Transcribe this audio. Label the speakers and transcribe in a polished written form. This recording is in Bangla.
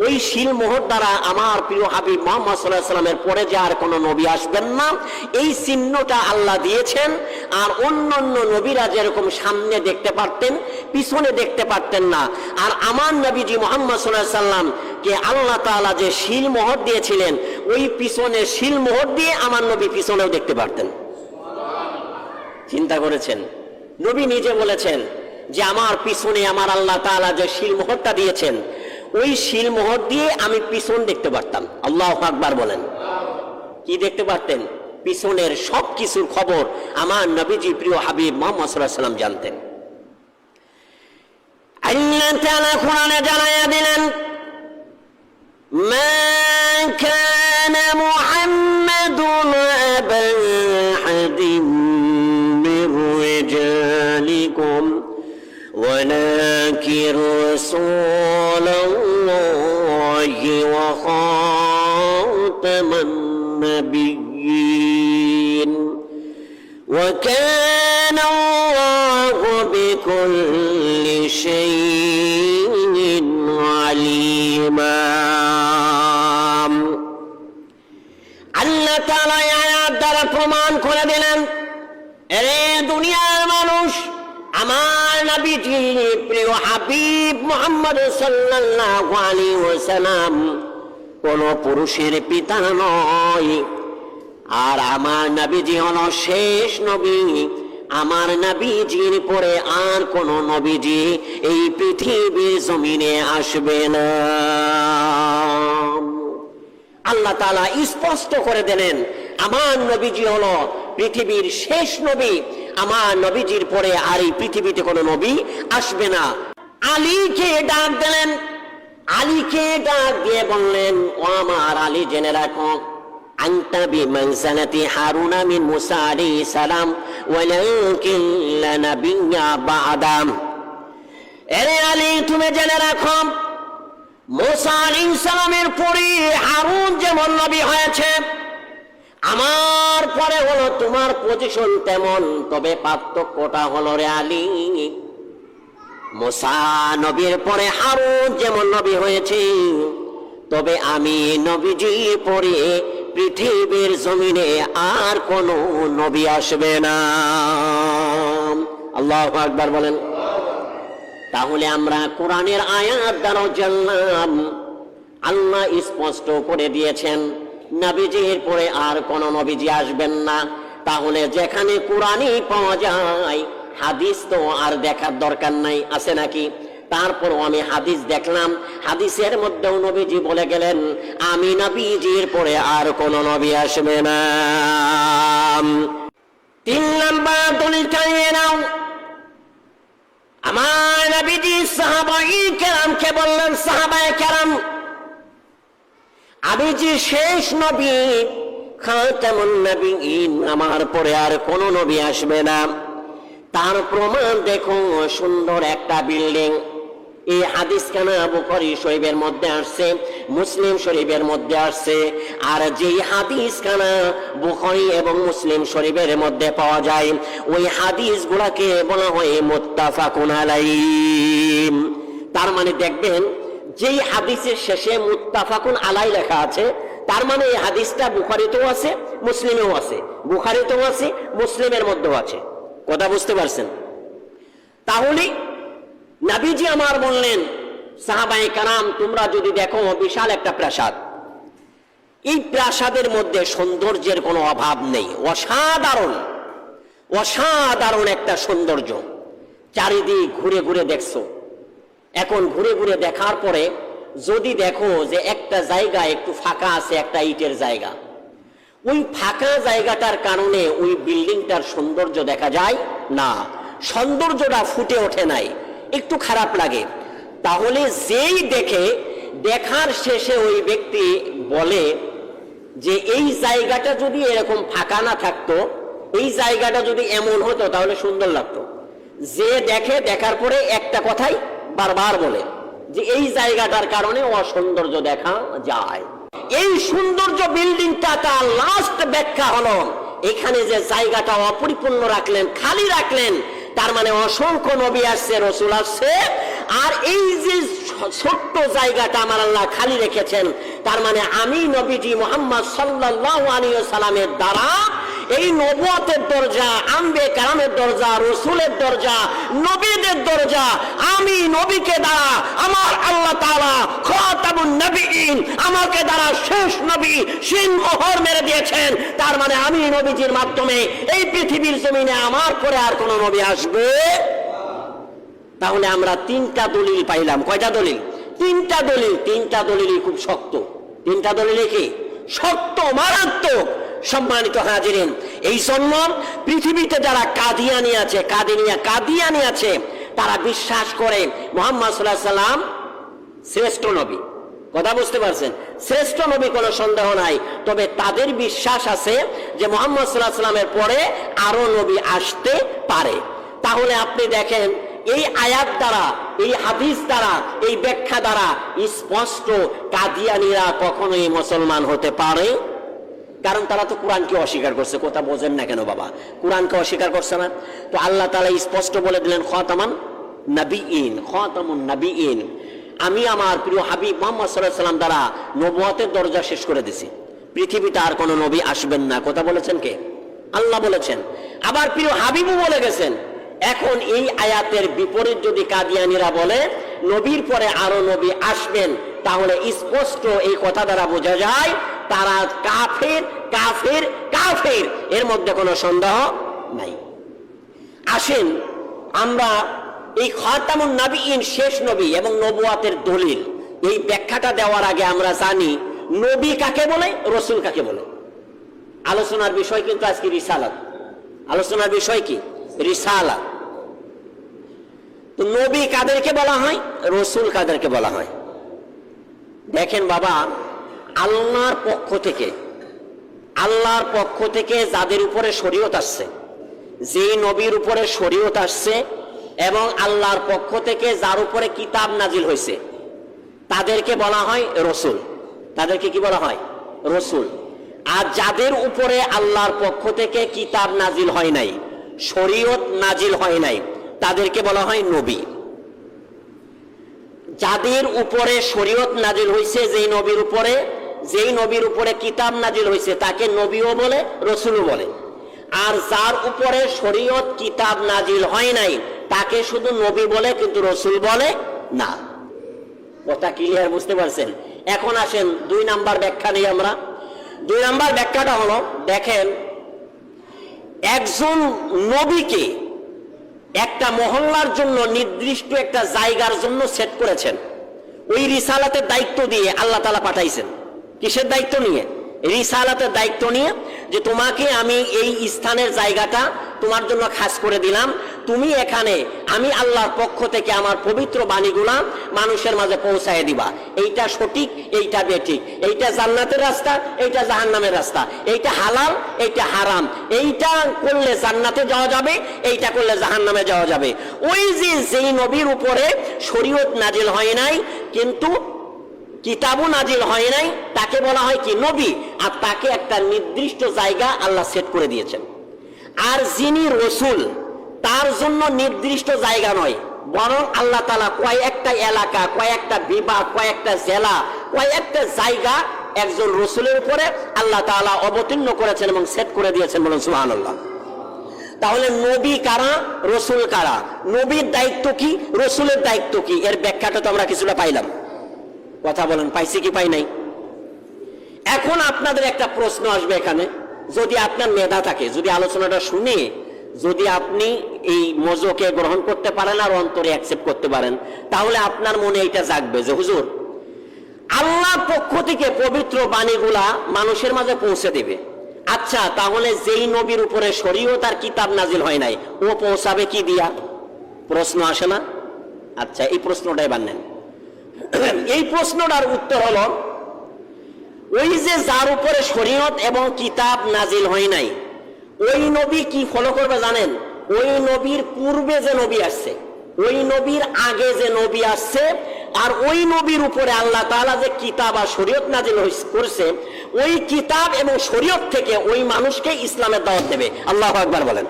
Speaker 1: ওই শিল মোহর দ্বারা আমার প্রিয় হাবিব মুহাম্মদ সাল্লাল্লাহু আলাইহি ওয়াসাল্লামের পরে যে আর কোনো নবী আসবেন না, এই চিহ্নটা আল্লাহ দিয়েছেন। আর অন্যান্য নবীরা যেরকম সামনে দেখতে পারতেন, পিছনে দেখতে পারতেন না, আর আমার নবীজি মুহাম্মদ সাল্লাল্লাহু আলাইহি ওয়াসাল্লাম কে আল্লাহ তাআলা যে শিল মোহর দিয়েছিলেন, ওই পিছনে শিল মোহর দিয়ে আমার নবী পিছনেও দেখতে পারতেন। চিন্তা করেছেন? নবী নিজে বলেছেন যে আমার পিছনে আমার আল্লাহ তাআলা যে শিল মোহরটা দিয়েছেন, ওই শিল মোহর দিয়ে আমি পিছন দেখতে পারতাম। আল্লাহু আকবার বলেন। কি দেখতে পারতেন? পিছনের সব কিছুর খবর আমার নবীজি প্রিয় হাবিব মুহাম্মদ সাল্লাল্লাহু আলাইহি ওয়াসাল্লাম জানতেন। আল্লাহ তাআলা কোরআনে জানায়া দিলেন, মা কানা মুহাম্মাদুন আবা আহাদিন মির রিজালিকুম ওয়ালাকিন রাসূলুল্লাহি ওয়া খাতামান নাবিয়্যিন ওয়া কানা আল্লাহু বিকুল্লি শাইইন আলিমা। আল্লাহ তাআলা আয়াত দ্বারা প্রমাণ করে দিলেন, এরে দুনিয়ার মানুষ, আমার নবীজি প্রিয় হাবিব মুহাম্মদ সাল্লাল্লাহু আলাইহি ওয়াসাল্লাম কোন পুরুষের পিতা নয়, আর আমার নবীজি হলো শেষ নবী। আমার নবীজির পরে আর কোন নবীজি এই পৃথিবীর জমিনে আসবে না। আল্লাহ তাআলা স্পষ্ট করে দিলেন, আমার নবীজি হলো পৃথিবীর শেষ নবী, আমার নবীজির পরে আর এই পৃথিবীতে কোনো নবী আসবে না। আলীকে ডাক দিলেন, আলীকে ডাক দিয়ে বললেন, ও আমার আলী, জেনে রাখো, আনতা বিমানসালাতি হারুনা মিন মুসা আলাইহিস সালাম ওয়ালাকিন লা নাবিয়্যা বা'দাম। এরে আলী, তুমি জেনে রাখো, মুসা আলাইহিস সালামের পরে হারুন যেমন নবী হয়েছে, আমার পরে হলো তোমার পজিশন তেমন, তবে পার্থক্যটা হলো রে আলী, মুসা নবীর পরে হারুন যেমন নবী হয়েছে, তবে আমি নবীজি পরে পৃথিবীর জমিনে আর কোন নবী আসবে না। আল্লাহু আকবার বলেন। তাহলে আমরা কোরআনের আয়াত দ্বারা জানলাম, আল্লাহ স্পষ্ট করে দিয়েছেন নবীজির পরে আর কোন নবীজি আসবেন না। তাহলে যেখানে কোরআনই পাওয়া যায়, হাদিস তো আর দেখার দরকার নাই, আছে নাকি? তারপরও আমি হাদিস দেখলাম, হাদিসের মধ্যেও নবীজি বলে গেলেন, আমি নবীজির পরে আর কোন নবী আসবে না। 3 নাম্বার দলিলটা নিয়ে নাও। আমার নবীজি সাহাবায়ে কেরামকে বললেন, সাহাবায়ে কেরাম, আমি যে শেষ নবী, খাতামুন নবিয়্যিন, আমার পরে আর কোন নবী আসবে না। তার প্রমাণ দেখো, সুন্দর একটা বিল্ডিং। এই হাদিস খানা বুখারী শরীফের মধ্যে আসছে, মুসলিম শরীফের মধ্যে আসছে। আর যেই হাদিস খানা বুখারী এবং মুসলিম শরীফের মধ্যে পাওয়া যায়, ওই হাদিসগুলোকে বলা হয় মুত্তাফাকুন আলাইহি। তার মানে দেখবেন, যেই হাদিসের শেষে মুত্তাফাকুন আলাই লেখা আছে, তার মানে এই হাদিসটা বুখারীতেও আছে, মুসলিমেও আছে। বুখারীতেও আছে, মুসলিমের মধ্যেও আছে। কথা বুঝতে পারছেন? তাহলে নবীজি আমার বললেন, সাহাবায়ে কেরাম, তোমরা যদি দেখো, বিশাল একটা প্রাসাদ, এই প্রাসাদের মধ্যে সৌন্দর্যের কোনো অভাব নেই, অসাধারণ অসাধারণ একটা সৌন্দর্য। চারিদিক ঘুরে ঘুরে দেখছো। এখন ঘুরে ঘুরে দেখার পরে যদি দেখো যে একটা জায়গা একটু ফাঁকা আছে, একটা ইটের জায়গা, ওই ফাঁকা জায়গাটার কারণে ওই বিল্ডিংটার সৌন্দর্য দেখা যায় না, সৌন্দর্যটা ফুটে ওঠে নাই, একটু খারাপ লাগে। তাহলে যেই দেখে, দেখার শেষে ওই ব্যক্তি বলে যে এই জায়গাটা যদি এরকম ফাঁকা না থাকতো, এই জায়গাটা যদি এমন হতো তাহলে সুন্দর লাগতো। যে দেখে, দেখার পরে একটা কথাই বারবার বলে যে এই জায়গাটার কারণে অসৌন্দর্য দেখা যায়। এই সৌন্দর্য বিল্ডিংটা তার লাস্ট ব্যাখ্যা হলো, এখানে যে জায়গাটা অপরিপূর্ণ রাখলেন, খালি রাখলেন, তার মানে অসংখ্য নবী আসছে, রসুল আসছে, আর এই যে ছোট্ট জায়গাটা আমার আল্লাহ খালি রেখেছেন, তার মানে আমি নবীজি মুহাম্মদ সাল্লাল্লাহু আলাইহি ওয়াসাল্লামের দ্বারা এই নবুয়তের দরজা, আম্বে কারামের দরজা, রসুলের দরজা, নবীদের দরজা, আমি নবীকে দ্বারা আমার আল্লাহ তাআলা খাতামুন নবিয়্যিন আমাকে দ্বারা শেষ নবী সিন মোহর মেরে দিয়েছেন। তার মানে আমি নবীজির মাধ্যমে এই পৃথিবীর জমিনে আমার পরে আর কোন নবী আসবে। তাহলে আমরা তিনটা দলিল পাইলাম। কয়টা দলিল? তিনটা দলিল। তিনটা দলিলই খুব শক্ত। তিনটা দলিলে কি শক্ত, মারাত্মক। সম্মানিত হাজিরিন, এই জন্য পৃথিবীতে যারা কাদিয়ানি আছে তারা বিশ্বাস করে মুহাম্মদ সাল্লাল্লাহু আলাইহি সাল্লাম শ্রেষ্ঠ নবী। কথা বুঝতে পারছেন? শ্রেষ্ঠ নবী কোনো সন্দেহ নাই, তবে তাদের বিশ্বাস আছে যে মুহাম্মদ সাল্লাল্লাহু আলাইহি সাল্লামের পরে আরো নবী আসতে পারে। তাহলে আপনি দেখেন এই আয়াত দ্বারা, এই হাদিস দ্বারা, এই ব্যাখ্যা দ্বারা স্পষ্ট কাদিয়ানীরা কখনোই মুসলমান হতে পারে, কারণ তারা তো কোরআনকে অস্বীকার করছে। কথা বোঝেন না কেন বাবা? কোরআনকে অস্বীকার করছে না তো আল্লাহ তাআলা স্পষ্ট বলে দিলেন খাতামুন নবিয়্যিন, আমি আমার প্রিয় হাবিব মুহাম্মদ সাল্লাল্লাহু আলাইহি ওয়াসাল্লাম দ্বারা নবুয়তের দরজা শেষ করে দিছি, পৃথিবীতে আর কোনো নবী আসবেন না। কথা বলেছেন কে? আল্লাহ বলেছেন। আবার প্রিয় হাবিবও বলে গেছেন। এখন এই আয়াতের বিপরীত যদি কাদিয়ানীরা বলে নবীর পরে আরো নবী আসবেন, তাহলে স্পষ্ট এই কথা দ্বারা বোঝা যায় তারা কাফের, এর মধ্যে কোনো সন্দেহ নাই। আসেন আমরা এই খাতামুন নবিয়্যিন, শেষ নবী এবং নবুয়তের দলিল, এই ব্যাখ্যাটা দেওয়ার আগে আমরা জানি নবী কাকে বলে, রসুল কাকে বলে। আলোচনার বিষয় কিন্তু আজকে রিসালাত। আলোচনার বিষয় কি? রিসালাত। তো নবী কাদেরকে বলা হয়, রসুল কাদেরকে বলা হয়? দেখেন বাবা, আল্লাহর পক্ষ থেকে যাদের উপরে শরীয়ত আসছে, যেই নবীর উপরে শরীয়ত আসছে এবং আল্লাহর পক্ষ থেকে যার উপরে কিতাব নাজিল হয়েছে, তাদেরকে বলা হয় রসুল। তাদেরকে কি বলা হয়? রসুল। আর যাদের উপরে আল্লাহর পক্ষ থেকে কিতাব নাজিল হয় নাই, শরীয়ত নাজিল হয় নাই, তাদেরকে বলা হয় নবী। যাদের উপরে শরীয়ত নাজিল হয়েছে, যেই নবীর উপরে কিতাব নাজিল হয়েছে, তাকে নবীও বলে, রসুলও বলে। আর যার উপরে শরীয়ত কিতাব নাজিল হয় নাই, তাকে শুধু নবী বলে, কিন্তু রসুল বলে না। কথা ক্লিয়ার? বুঝতে পারছেন? এখন আসেন 2 নাম্বার ব্যাখ্যা নেই আমরা। 2 নাম্বার ব্যাখ্যাটা হলো, দেখেন একজন নবীকে একটা মহল্লার জন্য, নির্দিষ্ট একটা জায়গার জন্য সেট করেছেন। ওই রিসালাতের দায়িত্ব দিয়ে আল্লাহ তাআলা পাঠাইছেন। কিসের দায়িত্ব নিয়ে? রিসালাতের দায়িত্ব নিয়ে, যে তোমাকে আমি এই স্থানের জায়গাটা তোমার জন্য খাস করে দিলাম, তুমি এখানে আমি আল্লাহর পক্ষ থেকে আমার পবিত্র বাণীগুলা মানুষের মাঝে পৌঁছায় দিবা। এইটা সঠিক, এইটা বেঠিক, এইটা জান্নাতের রাস্তা, এইটা জাহান্নামের রাস্তা, এইটা হালাল, এইটা হারাম, এইটা করলে জান্নাতে যাওয়া যাবে, এইটা করলে জাহান্নামে যাওয়া যাবে। ওই যেই নবীর উপরে শরীয়ত নাজিল হয় নাই, কিন্তু কিতাবও নাজিল হয় নাই, তাকে বলা হয় কি? নবী। আর তাকে একটা নির্দিষ্ট জায়গা আল্লাহ সেট করে দিয়েছেন। আর যিনি রসুল, তার জন্য নির্দিষ্ট জায়গা নয়, বরং আল্লাহ তাআলা কয়েকটা এলাকা, কয়েকটা বিভাগ, কয়েকটা জেলা, কয়েকটা জায়গা একজন রসুলের উপরে আল্লাহ তাআলা অবতীর্ণ করেছেন এবং সেট করে দিয়েছেন। বলুন সুবহানাল্লাহ। তাহলে নবী কারা, রসুল কারা? নবীর দায়িত্ব কি, রসুলের দায়িত্ব কি? এর ব্যাখ্যাটা তো আমরা কিছুটা পাইলাম। কথা বলেন, পাইছি কি পাই নাই? এখন আপনাদের একটা প্রশ্ন আসবে এখানে, যদি আপনার মেধা থাকে, যদি আলোচনাটা শুনে যদি আপনি এই মজকে গ্রহণ করতে পারেন আর অন্তরে অ্যাকসেপ্ট করতে পারেন, তাহলে আপনার মনে এটা জাগবে যে হুজুর, আল্লাহর পক্ষ থেকে পবিত্র বাণীগুলা মানুষের মাঝে পৌঁছে দেবে। আচ্ছা, তাহলে যেই নবীর উপরে শরীয়ত আর কিতাব নাজিল হয় নাই, ও পৌঁছাবে কি দিয়া? প্রশ্ন আসে না? আচ্ছা, এই প্রশ্নটাই বানেন। এই প্রশ্নটার উত্তর হলো, ওই যে যার উপরে শরীয়ত এবং কিতাব নাজিল হয় নাই, ওই নবী কি ফলো করবে জানেন? ওই নবীর পূর্বে যে নবী আসছে, ওই নবীর আগে যে নবী আসছে, আর ওই নবীর উপরে আল্লাহ তাআলা যে কিতাব আর শরীয়ত নাজিল করছে, ওই কিতাব এবং শরীয়ত থেকে ওই মানুষকে ইসলামের দাওয়াত দেবে। আল্লাহু আকবার বলেন।